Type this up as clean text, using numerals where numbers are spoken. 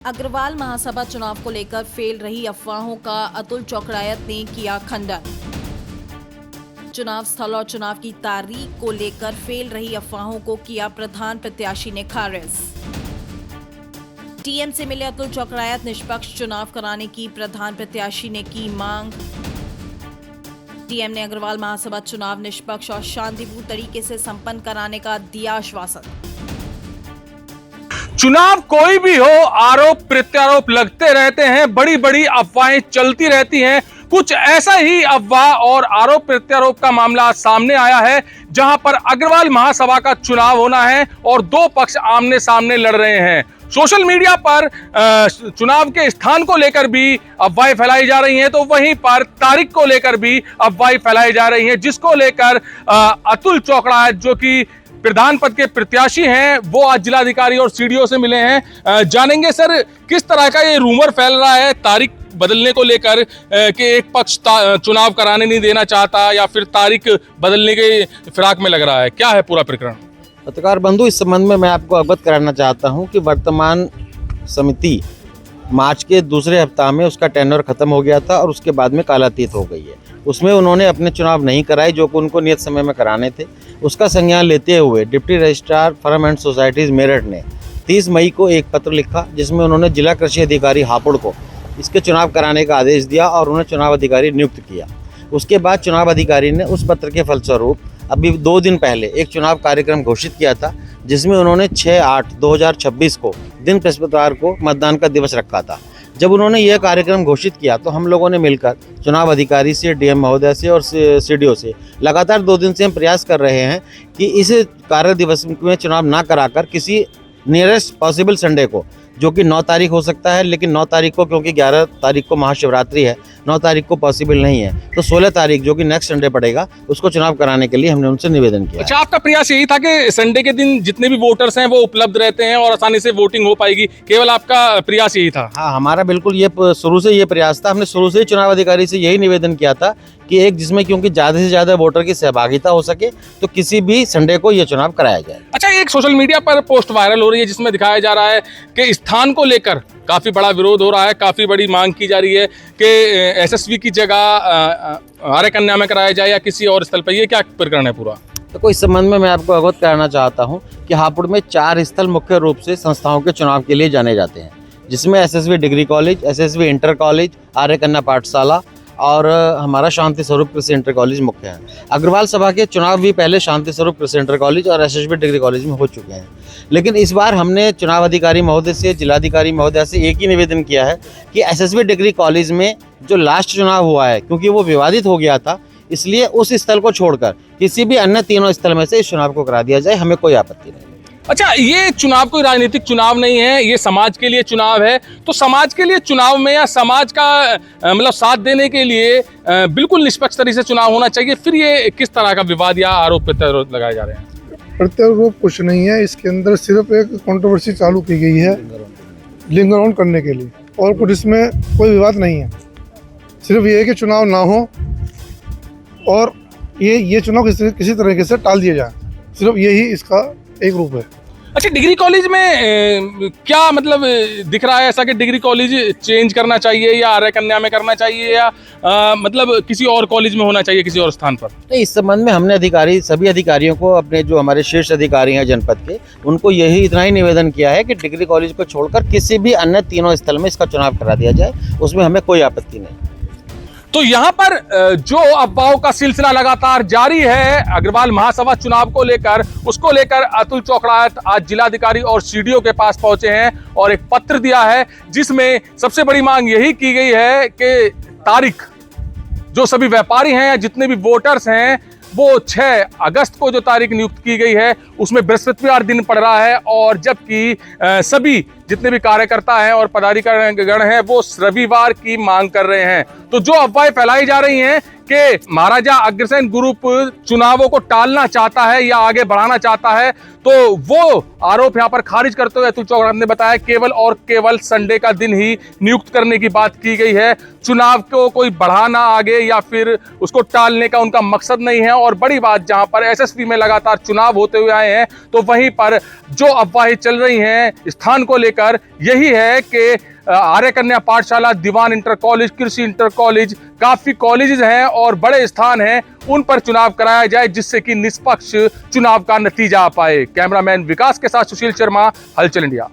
अग्रवाल महासभा चुनाव को लेकर फैल रही अफवाहों का अतुल चौकड़ायत ने किया खंडन। चुनाव स्थल और चुनाव की तारीख को लेकर फैल रही अफवाहों को किया प्रधान प्रत्याशी ने खारिज। टीएम से मिले अतुल चौकड़ायत, निष्पक्ष चुनाव कराने की प्रधान प्रत्याशी ने की मांग। टीएम ने अग्रवाल महासभा चुनाव निष्पक्ष और शांतिपूर्ण तरीके से संपन्न कराने का दिया आश्वासन। चुनाव कोई भी हो, आरोप प्रत्यारोप लगते रहते हैं, बड़ी बड़ी अफवाहें चलती रहती हैं। कुछ ऐसा ही अफवाह और आरोप प्रत्यारोप का मामला आज सामने आया है, जहां पर अग्रवाल महासभा का चुनाव होना है और दो पक्ष आमने सामने लड़ रहे हैं। सोशल मीडिया पर चुनाव के स्थान को लेकर भी अफवाहें फैलाई जा रही हैं, तो वहीं पर तारीख को लेकर भी अफवाहें फैलाई जा रही हैं, जिसको लेकर अतुल चौकड़ायत जो कि प्रधान पद के प्रत्याशी हैं, वो आज जिलाधिकारी और सीडीओ से मिले हैं। जानेंगे सर, किस तरह का ये रूमर फैल रहा है तारीख बदलने को लेकर कि एक पक्ष चुनाव कराने नहीं देना चाहता या फिर तारीख बदलने के फिराक में लग रहा है, क्या है पूरा प्रकरण? पत्रकार बंधु, इस संबंध में मैं आपको अवगत कराना चाहता हूं कि वर्तमान समिति मार्च के दूसरे हफ्ता में उसका टेन्योर खत्म हो गया था और उसके बाद में कालातीत हो गई है। उसमें उन्होंने अपने चुनाव नहीं कराए जो कि उनको नियत समय में कराने थे। उसका संज्ञान लेते हुए deputy registrar firm and societies Meerut ने 30 मई को एक पत्र लिखा, जिसमें उन्होंने जिला कृषि अधिकारी हापुड़ को इसके चुनाव कराने का आदेश दिया और उन्हें चुनाव अधिकारी नियुक्त किया। उसके बाद चुनाव अधिकारी ने उस पत्र के फलस्वरूप अभी 2 दिन पहले एक चुनाव कार्यक्रम घोषित किया था, जिसमें उन्होंने 6/8/2026 को दिन बृहस्पतिवार को मतदान का दिवस रखा था। जब उन्होंने यह कार्यक्रम घोषित किया तो हम लोगों ने मिलकर चुनाव अधिकारी से, डीएम महोदय से और सीडीओ से लगातार 2 दिन से हम प्रयास कर रहे हैं कि इस कार्य दिवस में चुनाव ना कराकर किसी नियरेस्ट पॉसिबल संडे को, जो कि 9 तारीख हो सकता है, लेकिन 9 तारीख को क्योंकि 11 तारीख को महाशिवरात्रि है, 9 तारीख को पॉसिबल नहीं है, तो 16 तारीख जो कि नेक्स्ट संडे पड़ेगा उसको चुनाव कराने के लिए हमने उनसे निवेदन किया। अच्छा, आपका प्रयास यही था कि संडे के दिन जितने भी वोटर्स हैं वो उपलब्ध रहते हैं और आसानी से वोटिंग हो पाएगी, केवल आपका प्रयास यही था? हाँ, हमारा बिल्कुल ये शुरू से ये प्रयास था। हमने शुरू से ही चुनाव अधिकारी से यही निवेदन किया था कि एक जिसमें क्योंकि ज़्यादा से ज़्यादा वोटर की सहभागिता हो सके, तो किसी भी संडे को ये चुनाव कराया जाए। अच्छा, एक सोशल मीडिया पर पोस्ट वायरल हो रही है जिसमें दिखाया जा रहा है कि स्थान को लेकर काफ़ी बड़ा विरोध हो रहा है, काफ़ी बड़ी मांग की जा रही है कि एसएसवी की जगह आर्य कन्या में कराया जाए या किसी और स्थल पर। ये क्या प्रकरण है पूरा? तो इस संबंध में मैं आपको अवगत कराना चाहता हूं कि हापुड़ में 4 स्थल मुख्य रूप से संस्थाओं के चुनाव के लिए जाने जाते हैं, जिसमें SSV degree college, SSV inter college, Arya Kanya Pathshala और हमारा शांति स्वरूप कृषि इंटर कॉलेज मुख्य है। अग्रवाल सभा के चुनाव भी पहले शांति स्वरूप कृषि इंटर कॉलेज और एसएसवी डिग्री कॉलेज में हो चुके हैं, लेकिन इस बार हमने चुनाव अधिकारी महोदय से, जिलाधिकारी महोदय से एक ही निवेदन किया है कि एसएसवी डिग्री कॉलेज में जो लास्ट चुनाव हुआ है, क्योंकि वो विवादित हो गया था, इसलिए उस स्थल को छोड़कर किसी भी अन्य 3 स्थल में से इस चुनाव को करा दिया जाए, हमें कोई आपत्ति नहीं। अच्छा, ये चुनाव कोई राजनीतिक चुनाव नहीं है, ये समाज के लिए चुनाव है। तो समाज के लिए चुनाव में या समाज का मतलब साथ देने के लिए बिल्कुल निष्पक्ष तरीके से चुनाव होना चाहिए, फिर ये किस तरह का विवाद या आरोप प्रत्यारोप लगाए जा रहे हैं? प्रत्यारोप कुछ नहीं है, इसके अंदर सिर्फ एक कंट्रोवर्सी चालू की गई है लिंगारोहण करने के लिए, और कुछ इसमें कोई विवाद नहीं है। सिर्फ ये है कि चुनाव ना हो और ये चुनाव किसी तरीके से टाल दिया जाए, सिर्फ यही इसका एक रूप है। अच्छा, डिग्री कॉलेज में क्या मतलब दिख रहा है ऐसा कि डिग्री कॉलेज चेंज करना चाहिए या आर्य कन्या में करना चाहिए या मतलब किसी और कॉलेज में होना चाहिए, किसी और स्थान पर? तो इस संबंध में हमने सभी अधिकारियों को, अपने जो हमारे शीर्ष अधिकारी हैं जनपद के, उनको यही इतना ही निवेदन किया है कि डिग्री कॉलेज को छोड़कर किसी भी अन्य 3 स्थल में इसका चुनाव करा दिया जाए, उसमें हमें कोई आपत्ति नहीं। तो यहाँ पर जो अफवाहों का सिलसिला लगातार जारी है अग्रवाल महासभा चुनाव को लेकर, उसको लेकर अतुल चौकड़ायत आज जिलाधिकारी और सीडीओ के पास पहुंचे हैं और एक पत्र दिया है, जिसमें सबसे बड़ी मांग यही की गई है कि तारीख, जो सभी व्यापारी हैं या जितने भी वोटर्स हैं, वो 6 अगस्त को जो तारीख नियुक्त की गई है उसमें बृहस्पतिवार दिन पड़ रहा है, और जबकि सभी जितने भी कार्यकर्ता हैं और पदाधिकारी गण हैं वो रविवार की मांग कर रहे हैं। तो जो अफवाहें फैलाई जा रही हैं कि महाराजा अग्रसेन ग्रुप चुनावों को टालना चाहता है या आगे बढ़ाना चाहता है, तो वो आरोप यहां पर खारिज करते हुए अतुल चौकड़ायत ने बताया केवल और केवल संडे का दिन ही नियुक्त करने की बात की गई है। चुनाव को कोई बढ़ाना आगे या फिर उसको टालने का उनका मकसद नहीं है। और बड़ी बात, जहां पर एसएसपी में लगातार चुनाव होते हुए आए हैं, तो वहीं पर जो अफवाहें चल रही हैं स्थान को लेकर यही है कि आर्य कन्या पाठशाला, दीवान इंटर कॉलेज, कृषि इंटर कॉलेज, काफी कॉलेजेस हैं और बड़े स्थान हैं, उन पर चुनाव कराया जाए जिससे कि निष्पक्ष चुनाव का नतीजा आ पाए। कैमरामैन विकास के साथ सुशील शर्मा, हलचल इंडिया।